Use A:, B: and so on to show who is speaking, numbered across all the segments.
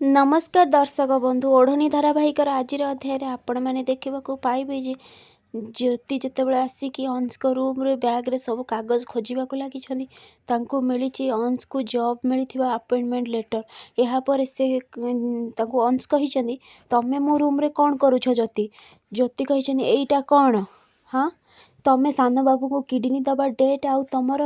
A: नमस्कार दर्शक बंधु ओढ़नी धारावाहिकर आज अध्याय आपण मैंने देखा पाइबे जे ज्योति जितेबाला आसिक अंश को रूम रे बैग रे सब कागज खोजा लगी मिली अंश को जॉब मिली अपॉइंटमेंट लेटर। यापर से अंश कही तमें मो रूम रे कौन करुछ ज्योति ज्योति कही एईटा कौन हाँ तमें सान बाबू को किडनी दबा डेट आउ तुमर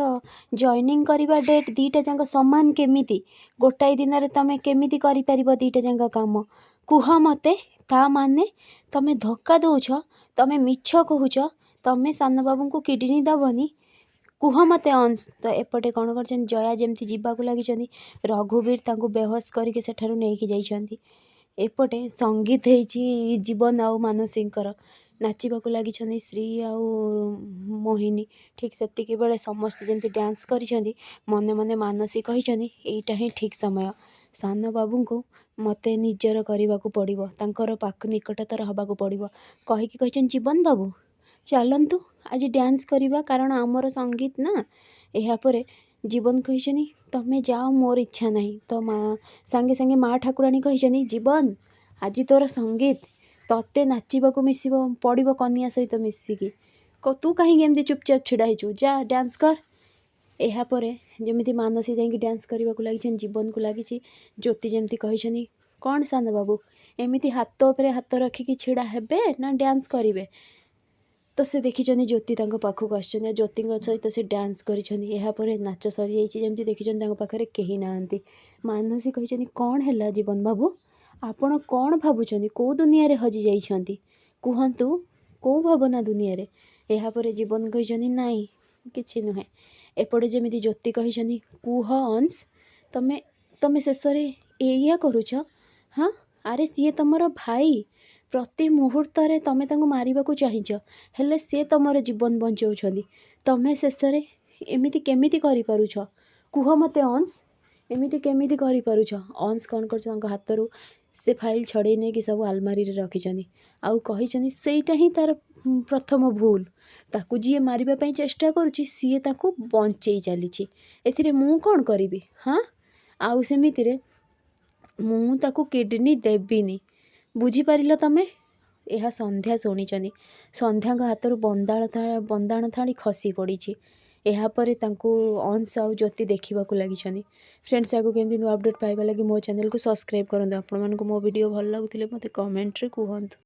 A: जॉइनिंग करवा डेट दीटा जाक सामान केमिति गोटाए दिन में तुम केमिति करि परिबो दीटा जाक काम कुह मते ता माने तमें धोखा दौछ तमें मिछ कहूच तमें सान बाबू को किडनी दबनी कुह मते अंश। तो एपटे कौन कर जया जमती जीवाक लगी रघुवीर तांको बेहोश करके सेठारु नेकी जाइछंती। एपटे संगीत होइछि जीवन आउ मानसिंकर नाचिबाक लगी श्री आउ मोहिनी ठीक सेतिकी बेले समस्त जमती डांस करिसेंती मने मने मानसी कहिसेंती एइटा ही ठीक समय सान बाबू को मते निजर करने पड़ो तांकर पाख निकटतर हवाक पड़ो कहीकि कहिसें जीवन बाबू चलतु आज डांस करवा कारण आमर संगीत ना यापर जीवन कही तमें जाओ मोर इच्छा नहीं तो माँ सांगे सांगे माँ ठाकुराणी कही जीवन आज तोर संगीत तोते नाचवाक मिस पड़ो कनिया सहित मिसिकी तू कहीं एमती चुपचाप छिड़ा हेचु जा डांस कर। यापर जमी मानसी जा डांस करने को लगी जीवन को लगी ज्योति जमती कही कौन सान बाबू एमती हाथ उपर हाथ रखिकी छिड़ा हेबे ना डांस करेंगे तो से देखी ज्योति पाखक आस ज्योति सहित से डांस कर नाच सरी जमी देखी पाखे कहीं ना मानसी कही कौन है जीवन बाबू आपण कौन भावुं कौ दुनिया रे हजि जाइछंती कहतु कौ भावना दुनिया रे। यापर जीवन कही नाई किछि नुहे एपटे जमी ज्योति कही कुह अंश तमें तमें शेष या करुछ हाँ अरे सी तुमर भाई प्रति मुहूर्त तमें तांको मारिबा को चाहिछ हेले सी तुमर जीवन बंचाउछंती तमें शेष एमिति केमिति करि पारुछ कुह मते अंश एमिति केमिति करि पारुछ। अंश कौन कर हाथ रू से फाइल छड़े नहीं कि सब आलमारी रे रखिछंती आउ कहिछंती सेईटा ही तार प्रथम भूल ताकू जी मारिबा पई चेष्टा करुछि सी ताकू बंचेई चलीछि एथिरे मु कौन करिवि हाँ आउ सेमिति रे मु ताकू किडनी देबिनी बुझी पारिल तमें। यह संध्या शुणी संध्या हाथ बंदाण थाली खसी पड़ी यापर अंश आउ ज्योति देखा लगी फ्रेंड्स आगे केमती नुआ अपडेट पाइबा लगी मो चैनल को सब्सक्राइब करूँ। आपण मानक मो वीडियो भल लगुले मत कमेंट रे कहतु।